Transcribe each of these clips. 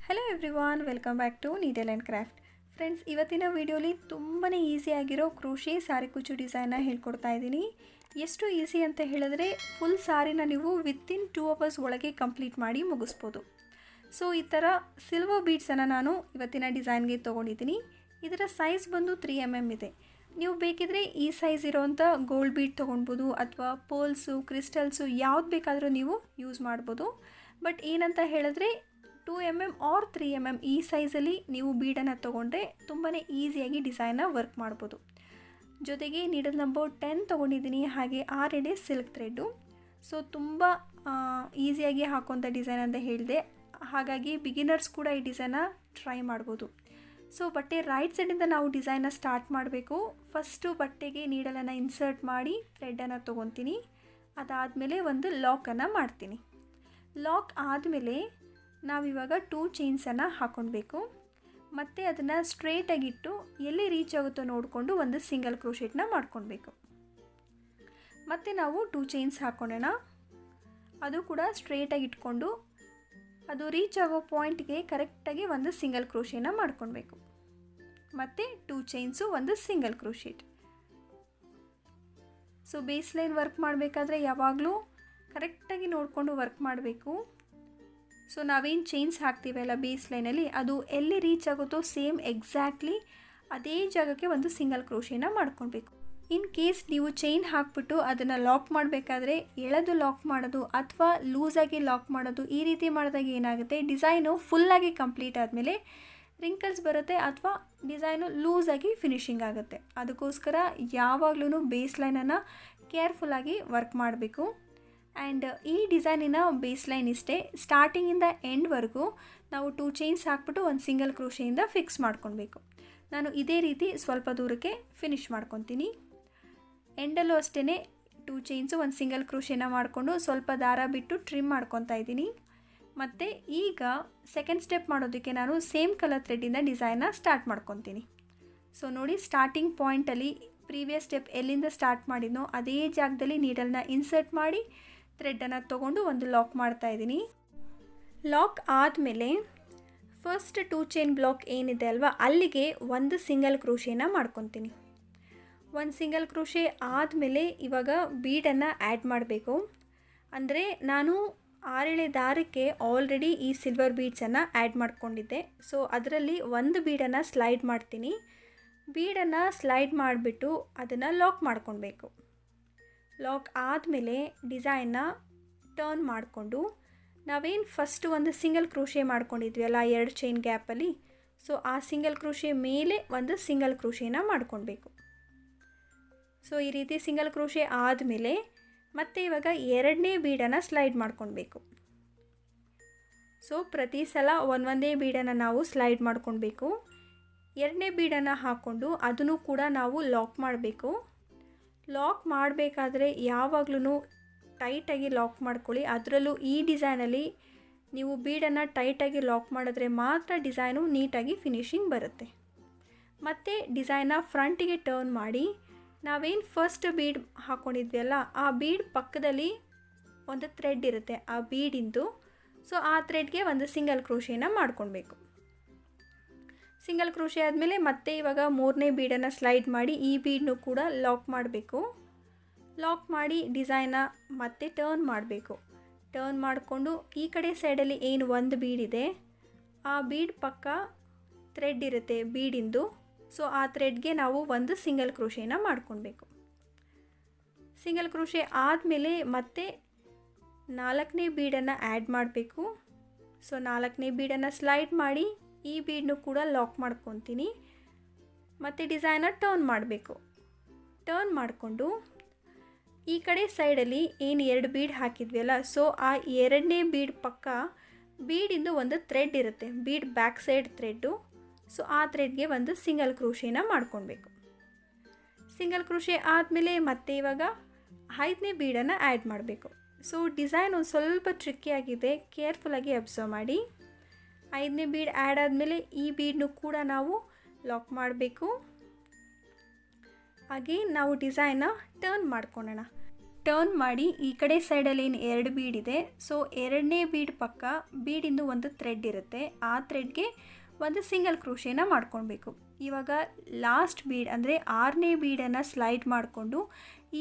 Hello everyone, welcome back to needle and craft. Friends, ಇವತ್ತಿನ ವಿಡಿಯೋಲಿ ತುಂಬಾ ಈಸಿಯಾಗಿರೋ ಕ್ರೋಶೆ ಸಾರಿ ಕುಚ್ಚು ಡಿಸೈನ್ನ ಹೇಳ್ಕೊಡ್ತಾ ಇದ್ದೀನಿ. ಎಷ್ಟು ಈಸಿ ಅಂತ ಹೇಳಿದ್ರೆ ಫುಲ್ ಸಾರಿನ ನೀವು ವಿತಿನ್ 2 ಅವರ್ಸ್ ಒಳಗೆ ಕಂಪ್ಲೀಟ್ ಮಾಡಿ ಮುಗಿಸ್ಬೋದು. ಸೊ ಈ ಥರ ಸಿಲ್ವರ್ ಬೀಡ್ಸನ್ನು ನಾನು ಇವತ್ತಿನ ಡಿಸೈನ್ಗೆ ತೊಗೊಂಡಿದ್ದೀನಿ. ಇದರ ಸೈಜ್ ಬಂದು 3 mm ಇದೆ. ನೀವು ಬೇಕಿದ್ರೆ ಈ ಸೈಜ್ ಇರೋವಂಥ ಗೋಲ್ಡ್ ಬೀಡ್ ತೊಗೊಳ್ಬೋದು ಅಥವಾ ಪೋಲ್ಸು, ಕ್ರಿಸ್ಟಲ್ಸು ಯಾವ್ದು ಬೇಕಾದರೂ ನೀವು ಯೂಸ್ ಮಾಡ್ಬೋದು. ಬಟ್ ಏನಂತ ಹೇಳಿದ್ರೆ 2 mm ಆರ್ 3 mm ಈ ಸೈಜಲ್ಲಿ ನೀವು ಬೀಡನ್ನು ತೊಗೊಂಡ್ರೆ ತುಂಬಾ ಈಸಿಯಾಗಿ ಡಿಸೈನ್ನ ವರ್ಕ್ ಮಾಡ್ಬೋದು. ಜೊತೆಗೆ ನೀಡಲ್ ನಂಬರ್ 10 ತೊಗೊಂಡಿದ್ದೀನಿ. ಹಾಗೆ 6 ಎಳೆ ಸಿಲ್ಕ್ ಥ್ರೆಡ್ಡು. ಸೊ ತುಂಬ ಈಸಿಯಾಗಿ ಹಾಕುವಂಥ ಡಿಸೈನ್ ಅಂತ ಹೇಳಿದೆ. ಹಾಗಾಗಿ ಬಿಗಿನರ್ಸ್ ಕೂಡ ಈ ಡಿಸೈನ್ನ ಟ್ರೈ ಮಾಡ್ಬೋದು. ಸೊ ಬಟ್ಟೆ ರೈಟ್ ಸೈಡಿಂದ ನಾವು ಡಿಸೈನ್ನ ಸ್ಟಾರ್ಟ್ ಮಾಡಬೇಕು. ಫಸ್ಟು ಬಟ್ಟೆಗೆ ನೀಡಲನ್ನು ಇನ್ಸರ್ಟ್ ಮಾಡಿ ಥ್ರೆಡನ್ನು ತೊಗೊತೀನಿ. ಅದಾದಮೇಲೆ ಒಂದು ಲಾಕನ್ನು ಮಾಡ್ತೀನಿ. ಲಾಕ್ ಆದಮೇಲೆ ನಾವಿವಾಗ 2 ಚೈನ್ಸನ್ನು ಹಾಕ್ಕೊಳ್ಬೇಕು. ಮತ್ತು ಅದನ್ನು ಸ್ಟ್ರೇಟಾಗಿಟ್ಟು ಎಲ್ಲಿ ರೀಚ್ ಆಗುತ್ತೋ ನೋಡಿಕೊಂಡು ಒಂದು ಸಿಂಗಲ್ ಕ್ರೋಶೆಟ್ನ ಮಾಡ್ಕೊಳ್ಬೇಕು. ಮತ್ತು ನಾವು 2 ಚೈನ್ಸ್ ಹಾಕ್ಕೊಳ್ಳೋಣ. ಅದು ಕೂಡ ಸ್ಟ್ರೇಟಾಗಿ ಇಟ್ಕೊಂಡು ಅದು ರೀಚ್ ಆಗೋ ಪಾಯಿಂಟ್ಗೆ ಕರೆಕ್ಟಾಗಿ ಒಂದು ಸಿಂಗಲ್ ಕ್ರೋಶೆನ ಮಾಡ್ಕೊಳ್ಬೇಕು. ಮತ್ತು 2 ಚೈನ್ಸು ಒಂದು single crochet. So base line work ಮಾಡಬೇಕಾದ್ರೆ ಯಾವಾಗಲೂ ಕರೆಕ್ಟಾಗಿ ನೋಡಿಕೊಂಡು ವರ್ಕ್ ಮಾಡಬೇಕು. ಸೊ ನಾವೇನು ಚೈನ್ಸ್ ಹಾಕ್ತೀವಲ್ಲ ಬೇಸ್ ಲೈನಲ್ಲಿ, ಅದು ಎಲ್ಲಿ ರೀಚ್ ಆಗುತ್ತೋ ಸೇಮ್ ಎಕ್ಸಾಕ್ಟ್ಲಿ ಅದೇ ಜಾಗಕ್ಕೆ ಒಂದು ಸಿಂಗಲ್ ಕ್ರೋಶೆನ ಮಾಡ್ಕೊಳ್ಬೇಕು. ಇನ್ ಕೇಸ್ ನೀವು ಚೈನ್ ಹಾಕ್ಬಿಟ್ಟು ಅದನ್ನು ಲಾಕ್ ಮಾಡಬೇಕಾದ್ರೆ ಎಳೆದು ಲಾಕ್ ಮಾಡೋದು ಅಥವಾ ಲೂಸಾಗಿ ಲಾಕ್ ಮಾಡೋದು, ಈ ರೀತಿ ಮಾಡಿದಾಗ ಏನಾಗುತ್ತೆ, ಡಿಸೈನು ಫುಲ್ಲಾಗಿ ಕಂಪ್ಲೀಟ್ ಆದಮೇಲೆ ರಿಂಕಲ್ಸ್ ಬರುತ್ತೆ ಅಥವಾ ಡಿಸೈನು ಲೂಸಾಗಿ ಫಿನಿಶಿಂಗ್ ಆಗುತ್ತೆ. ಅದಕ್ಕೋಸ್ಕರ ಯಾವಾಗಲೂ ಬೇಸ್ ಲೈನನ್ನು ಕೇರ್ಫುಲ್ಲಾಗಿ ವರ್ಕ್ ಮಾಡಬೇಕು. ಆ್ಯಂಡ್ ಈ ಡಿಸೈನಿನ ಬೇಸ್ ಲೈನ್ ಇಷ್ಟೇ. ಸ್ಟಾರ್ಟಿಂಗಿಂದ ಎಂಡ್ವರೆಗೂ ನಾವು 2 ಚೈನ್ಸ್ ಹಾಕ್ಬಿಟ್ಟು ಒಂದು ಸಿಂಗಲ್ ಕ್ರೋಶೆಯಿಂದ ಫಿಕ್ಸ್ ಮಾಡ್ಕೊಳ್ಬೇಕು. ನಾನು ಇದೇ ರೀತಿ ಸ್ವಲ್ಪ ದೂರಕ್ಕೆ ಫಿನಿಶ್ ಮಾಡ್ಕೊತೀನಿ. ಎಂಡಲ್ಲೂ ಅಷ್ಟೇ 2 ಚೈನ್ಸು ಒಂದು ಸಿಂಗಲ್ ಕ್ರೋಶೆನ ಮಾಡಿಕೊಂಡು ಸ್ವಲ್ಪ ದಾರ ಬಿಟ್ಟು ಟ್ರಿಮ್ ಮಾಡ್ಕೊತಾ ಇದ್ದೀನಿ. ಮತ್ತು ಈಗ ಸೆಕೆಂಡ್ ಸ್ಟೆಪ್ ಮಾಡೋದಕ್ಕೆ ನಾನು ಸೇಮ್ ಕಲರ್ ಥ್ರೆಡ್ಡಿಂದ ಡಿಸೈನ್ನ ಸ್ಟಾರ್ಟ್ ಮಾಡ್ಕೊತೀನಿ. ಸೊ ನೋಡಿ, ಸ್ಟಾರ್ಟಿಂಗ್ ಪಾಯಿಂಟಲ್ಲಿ ಪ್ರೀವಿಯಸ್ ಸ್ಟೆಪ್ ಎಲ್ಲಿಂದ ಸ್ಟಾರ್ಟ್ ಮಾಡಿದ್ನೋ ಅದೇ ಜಾಗದಲ್ಲಿ ನೀಡಲ್ನ ಇನ್ಸರ್ಟ್ ಮಾಡಿ ಥ್ರೆಡ್ಡನ್ನು ತೊಗೊಂಡು ಒಂದು ಲಾಕ್ ಮಾಡ್ತಾ ಇದ್ದೀನಿ. ಲಾಕ್ ಆದಮೇಲೆ ಫಸ್ಟ್ 2 ಚೈನ್ ಬ್ಲಾಕ್ ಏನಿದೆ ಅಲ್ವಾ, ಅಲ್ಲಿಗೆ ಒಂದು ಸಿಂಗಲ್ ಕ್ರೋಶೆನ ಮಾಡ್ಕೊತೀನಿ. ಒಂದು ಸಿಂಗಲ್ ಕ್ರೋಶೆ ಆದಮೇಲೆ ಇವಾಗ ಬೀಡನ್ನು ಆ್ಯಡ್ ಮಾಡಬೇಕು. ಅಂದರೆ ನಾನು 6 ಎಳೆ ದಾರಕ್ಕೆ ಆಲ್ರೆಡಿ ಈ ಸಿಲ್ವರ್ ಬೀಡ್ಸನ್ನು ಆ್ಯಡ್ ಮಾಡ್ಕೊಂಡಿದ್ದೆ. ಸೊ ಅದರಲ್ಲಿ ಒಂದು ಬೀಡನ್ನು ಸ್ಲೈಡ್ ಮಾಡ್ತೀನಿ. ಬೀಡನ್ನು ಸ್ಲೈಡ್ ಮಾಡಿಬಿಟ್ಟು ಅದನ್ನು ಲಾಕ್ ಮಾಡ್ಕೊಳ್ಬೇಕು. ಲಾಕ್ ಆದಮೇಲೆ ಡಿಸೈನ್ನ ಟರ್ನ್ ಮಾಡಿಕೊಂಡು ನಾವೇನು ಫಸ್ಟು ಒಂದು ಸಿಂಗಲ್ ಕ್ರೋಶೆ ಮಾಡ್ಕೊಂಡಿದ್ವಿ ಅಲ್ಲ 2 ಚೈನ್ ಗ್ಯಾಪಲ್ಲಿ, ಸೊ ಆ ಸಿಂಗಲ್ ಕ್ರೋಶೆ ಮೇಲೆ ಒಂದು ಸಿಂಗಲ್ ಕ್ರೋಶೆನ ಮಾಡ್ಕೊಳ್ಬೇಕು. ಸೊ ಈ ರೀತಿ ಸಿಂಗಲ್ ಕ್ರೋಶೆ ಆದಮೇಲೆ ಮತ್ತೆ ಇವಾಗ 2ನೇ ಬೀಡನ್ನು ಸ್ಲೈಡ್ ಮಾಡ್ಕೊಳ್ಬೇಕು. ಸೊ ಪ್ರತಿ ಸಲ ಒಂದೊಂದೇ ಬೀಡನ್ನು ನಾವು ಸ್ಲೈಡ್ ಮಾಡ್ಕೊಳ್ಬೇಕು. 2ನೇ ಬೀಡನ್ನು ಹಾಕ್ಕೊಂಡು ಅದನ್ನು ಕೂಡ ನಾವು ಲಾಕ್ ಮಾಡಬೇಕು. ಲಾಕ್ ಮಾಡಬೇಕಾದ್ರೆ ಯಾವಾಗಲೂ ಟೈಟಾಗಿ ಲಾಕ್ ಮಾಡ್ಕೊಳ್ಳಿ. ಅದರಲ್ಲೂ ಈ ಡಿಸೈನಲ್ಲಿ ನೀವು ಬೀಡನ್ನು ಟೈಟಾಗಿ ಲಾಕ್ ಮಾಡಿದ್ರೆ ಮಾತ್ರ ಡಿಸೈನು ನೀಟಾಗಿ ಫಿನಿಶಿಂಗ್ ಬರುತ್ತೆ. ಮತ್ತು ಡಿಸೈನ್ನ ಫ್ರಂಟಿಗೆ ಟರ್ನ್ ಮಾಡಿ ನಾವೇನು ಫಸ್ಟ್ ಬೀಡ್ ಹಾಕ್ಕೊಂಡಿದ್ವಿ ಅಲ್ಲ, ಆ ಬೀಡ್ ಪಕ್ಕದಲ್ಲಿ ಒಂದು ಥ್ರೆಡ್ ಇರುತ್ತೆ ಆ ಬೀಡಿಂದು. ಸೊ ಆ ಥ್ರೆಡ್ಗೆ ಒಂದು ಸಿಂಗಲ್ ಕ್ರೋಶೆನ ಮಾಡ್ಕೊಳ್ಬೇಕು. ಸಿಂಗಲ್ ಕ್ರೋಶೆ ಆದಮೇಲೆ ಮತ್ತೆ ಇವಾಗ 3ನೇ ಬೀಡನ್ನು ಸ್ಲೈಡ್ ಮಾಡಿ ಈ ಬೀಡನ್ನು ಕೂಡ ಲಾಕ್ ಮಾಡಬೇಕು. ಲಾಕ್ ಮಾಡಿ ಡಿಸೈನ್ನ ಮತ್ತೆ ಟರ್ನ್ ಮಾಡಬೇಕು. ಟರ್ನ್ ಮಾಡಿಕೊಂಡು ಈ ಕಡೆ ಸೈಡಲ್ಲಿ ಏನು ಒಂದು ಬೀಡ್ ಇದೆ ಆ ಬೀಡ್ ಪಕ್ಕ ಥ್ರೆಡ್ ಇರುತ್ತೆ ಬೀಡಿಂದು. ಸೊ ಆ ಥ್ರೆಡ್ಗೆ ನಾವು ಒಂದು ಸಿಂಗಲ್ ಕ್ರೋಶೆನ ಮಾಡ್ಕೊಳ್ಬೇಕು. ಸಿಂಗಲ್ ಕ್ರೋಶೆ ಆದಮೇಲೆ ಮತ್ತೆ 4ನೇ ಬೀಡನ್ನು ಆ್ಯಡ್ ಮಾಡಬೇಕು. ಸೊ 4ನೇ ಬೀಡನ್ನು ಸ್ಲೈಡ್ ಮಾಡಿ ಈ ಬೀಡನ್ನು ಕೂಡ ಲಾಕ್ ಮಾಡ್ಕೊತೀನಿ. ಮತ್ತು ಡಿಸೈನ್ನ ಟರ್ನ್ ಮಾಡಬೇಕು. ಟರ್ನ್ ಮಾಡಿಕೊಂಡು ಈ ಕಡೆ ಸೈಡಲ್ಲಿ ಏನು 2 ಬೀಡ್ ಹಾಕಿದ್ವಿ ಅಲ್ಲ, ಸೊ ಆ 2ನೇ ಬೀಡ್ ಪಕ್ಕ ಬೀಡಿಂದು ಒಂದು ಥ್ರೆಡ್ ಇರುತ್ತೆ, bead back side thread. So ಆ ಥ್ರೆಡ್ಗೆ ಒಂದು ಸಿಂಗಲ್ ಕ್ರೋಶೆನ ಮಾಡ್ಕೊಳ್ಬೇಕು. ಸಿಂಗಲ್ ಕ್ರೋಶೆ ಆದಮೇಲೆ ಮತ್ತೆ ಇವಾಗ 5ನೇ ಬೀಡನ್ನು ಆ್ಯಡ್ ಮಾಡಬೇಕು. ಸೊ ಡಿಸೈನ್ ಒಂದು ಸ್ವಲ್ಪ ಟ್ರಿಕ್ಕಿಯಾಗಿದೆ, ಕೇರ್ಫುಲ್ಲಾಗಿ ಅಬ್ಸರ್ವ್ ಮಾಡಿ. 5ನೇ ಬೀಡ್ ಆ್ಯಡ್ ಆದಮೇಲೆ ಈ ಬೀಡನ್ನು ಕೂಡ ನಾವು ಲಾಕ್ ಮಾಡಬೇಕು. ಹಾಗೆ ನಾವು ಡಿಸೈನ್ನ ಟರ್ನ್ ಮಾಡ್ಕೊಳ್ಳೋಣ. ಟರ್ನ್ ಮಾಡಿ ಈ ಕಡೆ ಸೈಡಲ್ಲಿ ಏನು 2 ಬೀಡ್ ಇದೆ, ಸೊ 2ನೇ ಬೀಡ್ ಪಕ್ಕ ಬೀಡಿಂದು ಒಂದು ಥ್ರೆಡ್ ಇರುತ್ತೆ, ಆ ಥ್ರೆಡ್ಗೆ ಒಂದು ಸಿಂಗಲ್ ಕ್ರೋಶೇನ ಮಾಡ್ಕೊಳ್ಬೇಕು. ಇವಾಗ ಲಾಸ್ಟ್ ಬೀಡ್ ಅಂದರೆ 6ನೇ ಬೀಡನ್ನು ಸ್ಲೈಡ್ ಮಾಡಿಕೊಂಡು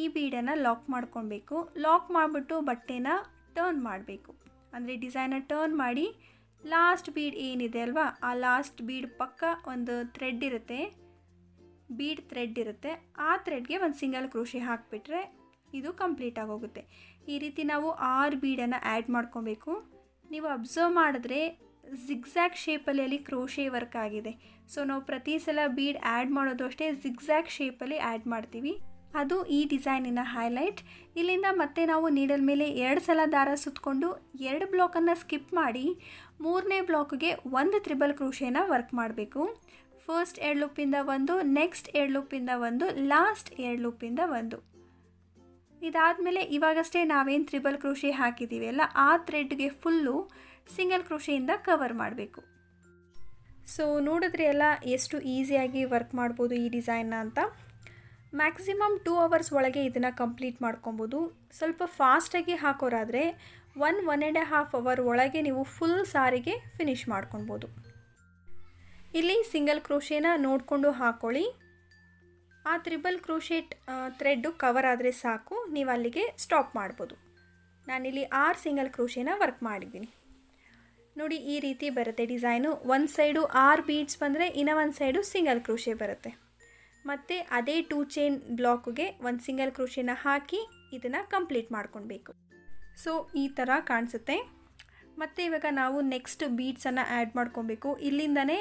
ಈ ಬೀಡನ್ನು ಲಾಕ್ ಮಾಡ್ಕೊಳ್ಬೇಕು. ಲಾಕ್ ಮಾಡಿಬಿಟ್ಟು ಬಟ್ಟೆನ ಟರ್ನ್ ಮಾಡಬೇಕು. ಅಂದರೆ ಡಿಸೈನ ಟರ್ನ್ ಮಾಡಿ ಲಾಸ್ಟ್ ಬೀಡ್ ಏನಿದೆ ಅಲ್ವಾ, ಆ ಲಾಸ್ಟ್ ಬೀಡ್ ಪಕ್ಕ ಒಂದು ಥ್ರೆಡ್ ಇರುತ್ತೆ, ಬೀಡ್ ಥ್ರೆಡ್ ಇರುತ್ತೆ, ಆ ಥ್ರೆಡ್ಗೆ ಒಂದು ಸಿಂಗಲ್ ಕ್ರೋಶೆ ಹಾಕಿಬಿಟ್ರೆ ಇದು ಕಂಪ್ಲೀಟ್ ಆಗೋಗುತ್ತೆ. ಈ ರೀತಿ ನಾವು 6 ಬೀಡನ್ನು ಆ್ಯಡ್ ಮಾಡ್ಕೊಬೇಕು. ನೀವು ಅಬ್ಸರ್ವ್ ಮಾಡಿದ್ರೆ ಜಿಗ್ಜ್ಯಾಗ್ ಶೇಪಲ್ಲಿ ಅಲ್ಲಿ ಕ್ರೋಶೆ ವರ್ಕ್ ಆಗಿದೆ. ಸೊ ನಾವು ಪ್ರತಿ ಸಲ ಬೀಡ್ ಆ್ಯಡ್ ಮಾಡೋದು ಅಷ್ಟೇ ಜಿಗ್ಜ್ಯಾಗ್ ಶೇಪಲ್ಲಿ ಆ್ಯಡ್ ಮಾಡ್ತೀವಿ, ಅದು ಈ ಡಿಸೈನಿನ ಹೈಲೈಟ್. ಇಲ್ಲಿಂದ ಮತ್ತೆ ನಾವು ನೀಡಲ್ ಮೇಲೆ 2 ಸಲ ದಾರ ಸುತ್ತಕೊಂಡು 2 ಬ್ಲಾಕನ್ನು ಸ್ಕಿಪ್ ಮಾಡಿ 3ನೇ ಬ್ಲಾಕ್ಗೆ ಒಂದು ತ್ರಿಬಲ್ ಕ್ರೋಶೇನ ವರ್ಕ್ ಮಾಡಬೇಕು. ಫಸ್ಟ್ 2 ಲೂಪಿಂದ ಒಂದು, ನೆಕ್ಸ್ಟ್ 2 ಲೂಪಿಂದ ಒಂದು, ಲಾಸ್ಟ್ 2 ಲೂಪಿಂದ ಒಂದು. ಇದಾದಮೇಲೆ ಇವಾಗಷ್ಟೇ ನಾವೇನು ತ್ರಿಬಲ್ ಕ್ರೋಶೆ ಹಾಕಿದ್ದೀವಿ ಅಲ್ಲ, ಆ ಥ್ರೆಡ್ಗೆ ಫುಲ್ಲು ಸಿಂಗಲ್ ಕ್ರೋಶೆಯಿಂದ ಕವರ್ ಮಾಡಬೇಕು. ಸೊ ನೋಡಿದ್ರಿ ಎಲ್ಲ ಎಷ್ಟು ಈಸಿಯಾಗಿ ವರ್ಕ್ ಮಾಡ್ಬೋದು ಈ ಡಿಸೈನ್ನ ಅಂತ. ಮ್ಯಾಕ್ಸಿಮಮ್ 2 ಅವರ್ಸ್ ಒಳಗೆ ಇದನ್ನು ಕಂಪ್ಲೀಟ್ ಮಾಡ್ಕೊಬೋದು. ಸ್ವಲ್ಪ ಫಾಸ್ಟಾಗಿ ಹಾಕೋರಾದರೆ 1.5 ಅವರ್ ಒಳಗೆ ನೀವು ಫುಲ್ ಸಾರಿಗೆ ಫಿನಿಷ್ ಮಾಡ್ಕೊಬೋದು. ಇಲ್ಲಿ ಸಿಂಗಲ್ ಕ್ರೋಶೇನ ನೋಡಿಕೊಂಡು ಹಾಕ್ಕೊಳ್ಳಿ. ಆ ತ್ರಿಬಲ್ ಕ್ರೋಶೆಟ್ ಥ್ರೆಡ್ಡು ಕವರ್ ಆದರೆ ಸಾಕು, ನೀವು ಅಲ್ಲಿಗೆ ಸ್ಟಾಪ್ ಮಾಡ್ಬೋದು. ನಾನಿಲ್ಲಿ 6 ಸಿಂಗಲ್ ಕ್ರೋಶೇನ ವರ್ಕ್ ಮಾಡಿದ್ದೀನಿ ನೋಡಿ. ಈ ರೀತಿ ಬರುತ್ತೆ ಡಿಸೈನು. ಒಂದು ಸೈಡು 6 ಬೀಡ್ಸ್ ಬಂದರೆ ಇನ್ನೂ ಒಂದು ಸೈಡು ಸಿಂಗಲ್ ಕ್ರೋಶೆ ಬರುತ್ತೆ. ಮತ್ತು ಅದೇ 2 ಚೈನ್ ಬ್ಲಾಕ್ಗೆ ಒಂದು ಸಿಂಗಲ್ ಕ್ರೋಶೆನ ಹಾಕಿ ಇದನ್ನು ಕಂಪ್ಲೀಟ್ ಮಾಡ್ಕೊಳ್ಬೇಕು. ಸೊ ಈ ಥರ ಕಾಣಿಸುತ್ತೆ. ಮತ್ತು ಇವಾಗ ನಾವು ನೆಕ್ಸ್ಟ್ ಬೀಡ್ಸನ್ನು ಆ್ಯಡ್ ಮಾಡ್ಕೊಬೇಕು. ಇಲ್ಲಿಂದನೇ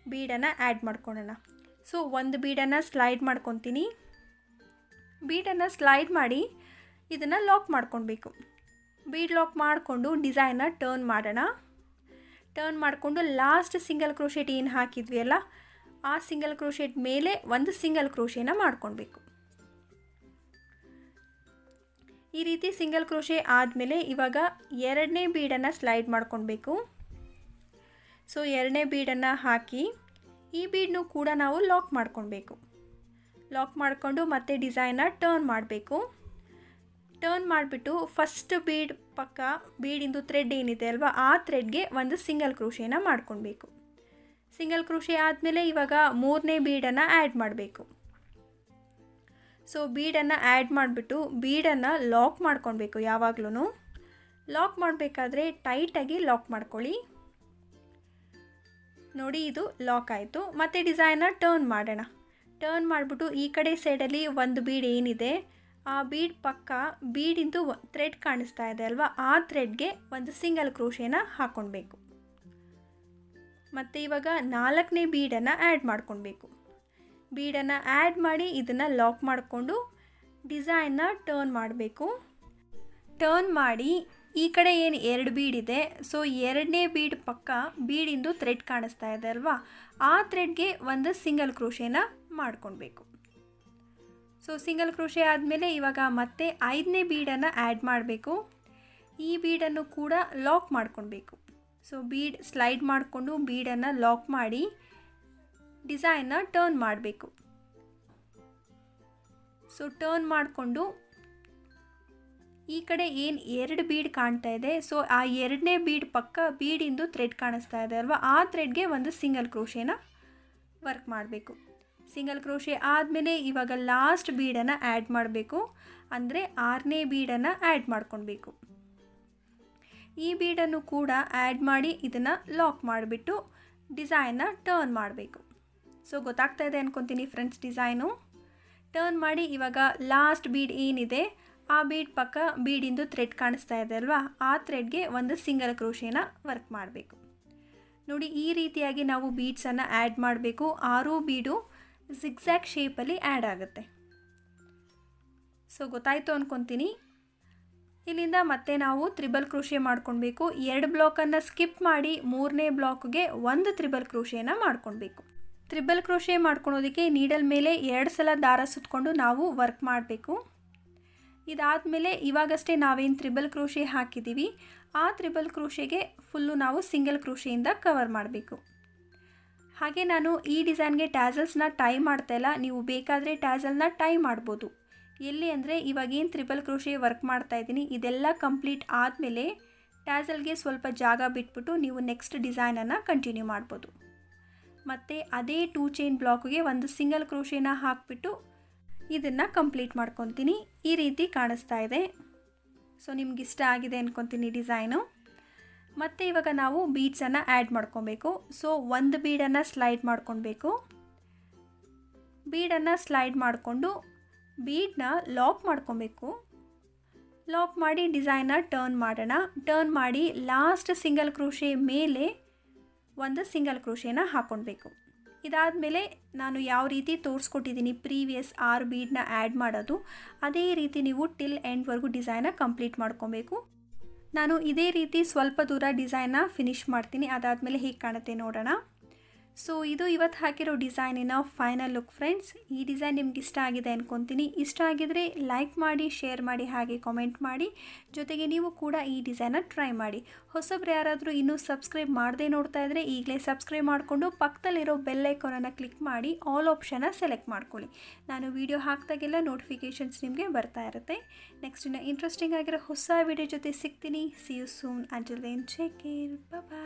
ಬೀಡನ್ನು ಆ್ಯಡ್ ಮಾಡ್ಕೊಳ್ಳೋಣ. ಸೊ ಒಂದು ಬೀಡನ್ನು ಸ್ಲೈಡ್ ಮಾಡ್ಕೊತೀನಿ. ಬೀಡನ್ನು ಸ್ಲೈಡ್ ಮಾಡಿ ಇದನ್ನು ಲಾಕ್ ಮಾಡ್ಕೊಳ್ಬೇಕು. ಬೀಡ್ ಲಾಕ್ ಮಾಡಿಕೊಂಡು ಡಿಸೈನ್ನ ಟರ್ನ್ ಮಾಡೋಣ. ಟರ್ನ್ ಮಾಡಿಕೊಂಡು ಲಾಸ್ಟ್ ಸಿಂಗಲ್ ಕ್ರೋಶೆಟ್ ಏನು ಹಾಕಿದ್ವಿ ಅಲ್ಲ, ಆ ಸಿಂಗಲ್ ಕ್ರೋಶೆಟ್ ಮೇಲೆ ಒಂದು ಸಿಂಗಲ್ ಕ್ರೋಶೆನ ಮಾಡ್ಕೊಳ್ಬೇಕು. ಈ ರೀತಿ ಸಿಂಗಲ್ ಕ್ರೋಶೆ ಆದಮೇಲೆ ಇವಾಗ 2ನೇ ಬೀಡನ್ನು ಸ್ಲೈಡ್ ಮಾಡ್ಕೊಳ್ಬೇಕು. ಸೊ 2ನೇ ಬೀಡನ್ನು ಹಾಕಿ ಈ ಬೀಡನ್ನು ಕೂಡ ನಾವು ಲಾಕ್ ಮಾಡ್ಕೊಳ್ಬೇಕು. ಲಾಕ್ ಮಾಡಿಕೊಂಡು ಮತ್ತೆ ಡಿಸೈನ್ನ ಟರ್ನ್ ಮಾಡಬೇಕು. ಟರ್ನ್ ಮಾಡಿಬಿಟ್ಟು ಫಸ್ಟ್ ಬೀಡ್ ಪಕ್ಕ ಬೀಡಿಂದು ಥ್ರೆಡ್ ಏನಿದೆ ಅಲ್ವಾ, ಆ ಥ್ರೆಡ್ಗೆ ಒಂದು ಸಿಂಗಲ್ ಕ್ರೋಶೇನ ಮಾಡ್ಕೊಳ್ಬೇಕು. ಸಿಂಗಲ್ ಕ್ರೋಶೆ ಆದಮೇಲೆ ಇವಾಗ 3ನೇ ಬೀಡನ್ನು ಆ್ಯಡ್ ಮಾಡಬೇಕು. ಸೊ ಬೀಡನ್ನು ಆ್ಯಡ್ ಮಾಡಿಬಿಟ್ಟು ಬೀಡನ್ನು ಲಾಕ್ ಮಾಡ್ಕೊಳ್ಬೇಕು. ಯಾವಾಗಲೂ ಲಾಕ್ ಮಾಡಬೇಕಾದ್ರೆ ಟೈಟಾಗಿ ಲಾಕ್ ಮಾಡ್ಕೊಳ್ಳಿ. ನೋಡಿ ಇದು ಲಾಕ್ ಆಯಿತು. ಮತ್ತು ಡಿಸೈನ್ನ ಟರ್ನ್ ಮಾಡೋಣ. ಟರ್ನ್ ಮಾಡಿಬಿಟ್ಟು ಈ ಕಡೆ ಸೈಡಲ್ಲಿ ಒಂದು ಬೀಡ್ ಏನಿದೆ ಆ ಬೀಡ್ ಪಕ್ಕ ಬೀಡಿಂದು ಥ್ರೆಡ್ ಕಾಣಿಸ್ತಾ ಇದೆ ಅಲ್ವಾ, ಆ ಥ್ರೆಡ್ಗೆ ಒಂದು ಸಿಂಗಲ್ ಕ್ರೋಶೇನ ಹಾಕ್ಕೊಳ್ಬೇಕು. ಮತ್ತು ಇವಾಗ 4ನೇ ಬೀಡನ್ನು ಆ್ಯಡ್ ಮಾಡ್ಕೊಳ್ಬೇಕು. ಬೀಡನ್ನು ಆ್ಯಡ್ ಮಾಡಿ ಇದನ್ನು ಲಾಕ್ ಮಾಡಿಕೊಂಡು ಡಿಸೈನ್ನ ಟರ್ನ್ ಮಾಡಬೇಕು. ಟರ್ನ್ ಮಾಡಿ ಈ ಕಡೆ ಏನು 2 ಬೀಡ್ ಇದೆ, ಸೊ 2ನೇ ಬೀಡ್ ಪಕ್ಕ ಬೀಡಿಂದು ಥ್ರೆಡ್ ಕಾಣಿಸ್ತಾ ಇದೆ ಅಲ್ವಾ, ಆ ಥ್ರೆಡ್ಗೆ ಒಂದು ಸಿಂಗಲ್ ಕ್ರೋಶೇನ ಮಾಡ್ಕೊಳ್ಬೇಕು. ಸೊ ಸಿಂಗಲ್ ಕ್ರೋಶೆ ಆದಮೇಲೆ ಇವಾಗ ಮತ್ತೆ 5ನೇ ಬೀಡನ್ನು ಆ್ಯಡ್ ಮಾಡಬೇಕು. ಈ ಬೀಡನ್ನು ಕೂಡ ಲಾಕ್ ಮಾಡ್ಕೊಳ್ಬೇಕು. ಸೊ ಬೀಡ್ ಸ್ಲೈಡ್ ಮಾಡಿಕೊಂಡು ಬೀಡನ್ನು ಲಾಕ್ ಮಾಡಿ ಡಿಸೈನ್ನ ಟರ್ನ್ ಮಾಡಬೇಕು. ಸೊ ಟರ್ನ್ ಮಾಡಿಕೊಂಡು ಈ ಕಡೆ ಏನು 2 ಬೀಡ್ ಕಾಣ್ತಾ ಇದೆ, ಸೊ ಆ 2ನೇ ಬೀಡ್ ಪಕ್ಕ ಬೀಡಿಂದು ಥ್ರೆಡ್ ಕಾಣಿಸ್ತಾ ಇದೆ ಅಲ್ವಾ, ಆ ಥ್ರೆಡ್ಗೆ ಒಂದು ಸಿಂಗಲ್ ಕ್ರೋಶೇನ ವರ್ಕ್ ಮಾಡಬೇಕು. ಸಿಂಗಲ್ ಕ್ರೋಶೆ ಆದಮೇಲೆ ಇವಾಗ ಲಾಸ್ಟ್ ಬೀಡನ್ನು ಆ್ಯಡ್ ಮಾಡಬೇಕು. ಅಂದರೆ 6ನೇ ಬೀಡನ್ನು ಆ್ಯಡ್ ಮಾಡ್ಕೊಳ್ಬೇಕು. ಈ ಬೀಡನ್ನು ಕೂಡ ಆ್ಯಡ್ ಮಾಡಿ ಇದನ್ನು ಲಾಕ್ ಮಾಡಿಬಿಟ್ಟು ಡಿಸೈನ್ನ ಟರ್ನ್ ಮಾಡಬೇಕು. ಸೊ ಗೊತ್ತಾಗ್ತಾ ಇದೆ ಅಂದ್ಕೊತೀನಿ ಫ್ರೆಂಡ್ಸ್ ಡಿಸೈನು. ಟರ್ನ್ ಮಾಡಿ ಇವಾಗ ಲಾಸ್ಟ್ ಬೀಡ್ ಏನಿದೆ ಆ ಬೀಡ್ ಪಕ್ಕ ಬೀಡಿಂದು ಥ್ರೆಡ್ ಕಾಣಿಸ್ತಾ ಇದೆ ಅಲ್ವಾ, ಆ ಥ್ರೆಡ್ಗೆ ಒಂದು ಸಿಂಗಲ್ ಕ್ರೋಶೇನ ವರ್ಕ್ ಮಾಡಬೇಕು. ನೋಡಿ ಈ ರೀತಿಯಾಗಿ ನಾವು ಬೀಡ್ಸನ್ನು ಆ್ಯಡ್ ಮಾಡಬೇಕು. 6 ಬೀಡು ಜಿಗ್ಜ್ಯಾಗ್ ಶೇಪಲ್ಲಿ ಆ್ಯಡ್ ಆಗುತ್ತೆ. ಸೊ ಗೊತ್ತಾಯಿತು ಅಂದ್ಕೊತೀನಿ. ಇಲ್ಲಿಂದ ಮತ್ತೆ ನಾವು ತ್ರಿಬಲ್ ಕ್ರೋಶೆ ಮಾಡ್ಕೊಳ್ಬೇಕು. 2 ಬ್ಲಾಕನ್ನು ಸ್ಕಿಪ್ ಮಾಡಿ 3ನೇ ಬ್ಲಾಕ್ಗೆ ಒಂದು ತ್ರಿಬಲ್ ಕ್ರೋಶೆನ ಮಾಡ್ಕೊಳ್ಬೇಕು. ತ್ರಿಬಲ್ ಕ್ರೋಶೆ ಮಾಡ್ಕೊಳೋದಕ್ಕೆ ನೀಡಲ್ ಮೇಲೆ 2 ಸಲ ದಾರ ಸುತ್ತಕೊಂಡು ನಾವು ವರ್ಕ್ ಮಾಡಬೇಕು. ಇದಾದಮೇಲೆ ಇವಾಗಷ್ಟೇ ನಾವೇನು ತ್ರಿಬಲ್ ಕ್ರೋಶೆ ಹಾಕಿದ್ದೀವಿ ಆ ತ್ರಿಬಲ್ ಕ್ರೋಶೆಗೆ ಫುಲ್ಲು ನಾವು ಸಿಂಗಲ್ ಕ್ರೋಶೆಯಿಂದ ಕವರ್ ಮಾಡಬೇಕು. ಹಾಗೆ ನಾನು ಈ ಡಿಸೈನ್ಗೆ ಟ್ಯಾಸಲ್ಸ್ನ ಟೈ ಮಾಡ್ತಾಯಿಲ್ಲ, ನೀವು ಬೇಕಾದರೆ ಟ್ಯಾಸಲ್ನ ಟೈ ಮಾಡ್ಬೋದು. ಎಲ್ಲಿ ಅಂದರೆ ಇವಾಗೇನು ತ್ರಿಬಲ್ ಕ್ರೋಶೆ ವರ್ಕ್ ಮಾಡ್ತಾಯಿದ್ದೀನಿ ಇದೆಲ್ಲ ಕಂಪ್ಲೀಟ್ ಆದಮೇಲೆ ಟ್ಯಾಸಲ್ಗೆ ಸ್ವಲ್ಪ ಜಾಗ ಬಿಟ್ಬಿಟ್ಟು ನೀವು ನೆಕ್ಸ್ಟ್ ಡಿಸೈನನ್ನು ಕಂಟಿನ್ಯೂ ಮಾಡ್ಬೋದು. ಮತ್ತು ಅದೇ 2 ಚೈನ್ ಬ್ಲಾಕ್ಗೆ ಒಂದು ಸಿಂಗಲ್ ಕ್ರೋಶೆನ ಹಾಕಿಬಿಟ್ಟು ಇದನ್ನು ಕಂಪ್ಲೀಟ್ ಮಾಡ್ಕೊತೀನಿ. ಈ ರೀತಿ ಕಾಣಿಸ್ತಾ ಇದೆ. ಸೊ ನಿಮ್ಗೆ ಇಷ್ಟ ಆಗಿದೆ ಅಂದ್ಕೊತೀನಿ ಡಿಸೈನು. ಮತ್ತು ಇವಾಗ ನಾವು ಬೀಡ್ಸನ್ನು ಆ್ಯಡ್ ಮಾಡ್ಕೊಬೇಕು. ಸೊ ಒಂದು ಬೀಡನ್ನು ಸ್ಲೈಡ್ ಮಾಡ್ಕೊಳ್ಬೇಕು. ಬೀಡನ್ನು ಸ್ಲೈಡ್ ಮಾಡಿಕೊಂಡು ಬೀಡನ್ನ ಲಾಕ್ ಮಾಡ್ಕೊಬೇಕು. ಲಾಕ್ ಮಾಡಿ ಡಿಸೈನ್ನ ಟರ್ನ್ ಮಾಡೋಣ. ಟರ್ನ್ ಮಾಡಿ ಲಾಸ್ಟ್ ಸಿಂಗಲ್ ಕ್ರೋಶೆ ಮೇಲೆ ಒಂದು ಸಿಂಗಲ್ ಕ್ರೋಶೆನ ಹಾಕ್ಕೊಳ್ಬೇಕು. ಇದಾದಮೇಲೆ ನಾನು ಯಾವ ರೀತಿ ತೋರಿಸ್ಕೊಟ್ಟಿದ್ದೀನಿ ಪ್ರೀವಿಯಸ್ 6 ಬೀಡನ್ನ ಆ್ಯಡ್ ಮಾಡೋದು ಅದೇ ರೀತಿ ನೀವು ಟಿಲ್ ಎಂಡ್ವರೆಗೂ ಡಿಸೈನ್ನ ಕಂಪ್ಲೀಟ್ ಮಾಡ್ಕೊಬೇಕು. ನಾನು ಇದೇ ರೀತಿ ಸ್ವಲ್ಪ ದೂರ ಡಿಸೈನ್ನ ಫಿನಿಷ್ ಮಾಡ್ತೀನಿ. ಅದಾದಮೇಲೆ ಹೇಗೆ ಕಾಣುತ್ತೆ ನೋಡೋಣ. ಸೊ ಇದು ಇವತ್ತು ಹಾಕಿರೋ ಡಿಸೈನಿನ ಫೈನಲ್ ಲುಕ್ ಫ್ರೆಂಡ್ಸ್. ಈ ಡಿಸೈನ್ ನಿಮ್ಗೆ ಇಷ್ಟ ಆಗಿದೆ ಅಂದ್ಕೊತೀನಿ. ಇಷ್ಟ ಆಗಿದರೆ ಲೈಕ್ ಮಾಡಿ, ಶೇರ್ ಮಾಡಿ, ಹಾಗೆ ಕಾಮೆಂಟ್ ಮಾಡಿ. ಜೊತೆಗೆ ನೀವು ಕೂಡ ಈ ಡಿಸೈನ್ನ ಟ್ರೈ ಮಾಡಿ. ಹೊಸಬ್ರು ಯಾರಾದರೂ ಇನ್ನೂ ಸಬ್ಸ್ಕ್ರೈಬ್ ಮಾಡದೆ ನೋಡ್ತಾ ಇದ್ದರೆ ಈಗಲೇ ಸಬ್ಸ್ಕ್ರೈಬ್ ಮಾಡಿಕೊಂಡು ಪಕ್ಕದಲ್ಲಿರೋ ಬೆಲ್ ಐಕಾನನ್ನು ಕ್ಲಿಕ್ ಮಾಡಿ ಆಲ್ ಆಪ್ಷನ್ನ ಸೆಲೆಕ್ಟ್ ಮಾಡ್ಕೊಳ್ಳಿ. ನಾನು ವಿಡಿಯೋ ಹಾಕಿದಾಗೆಲ್ಲ ನೋಟಿಫಿಕೇಷನ್ಸ್ ನಿಮಗೆ ಬರ್ತಾ ಇರುತ್ತೆ. ನೆಕ್ಸ್ಟ್ ಇಂಟ್ರೆಸ್ಟಿಂಗ್ ಆಗಿರೋ ಹೊಸ ವಿಡಿಯೋ ಜೊತೆ ಸಿಗ್ತೀನಿ. See you soon. Until then take care. Bye.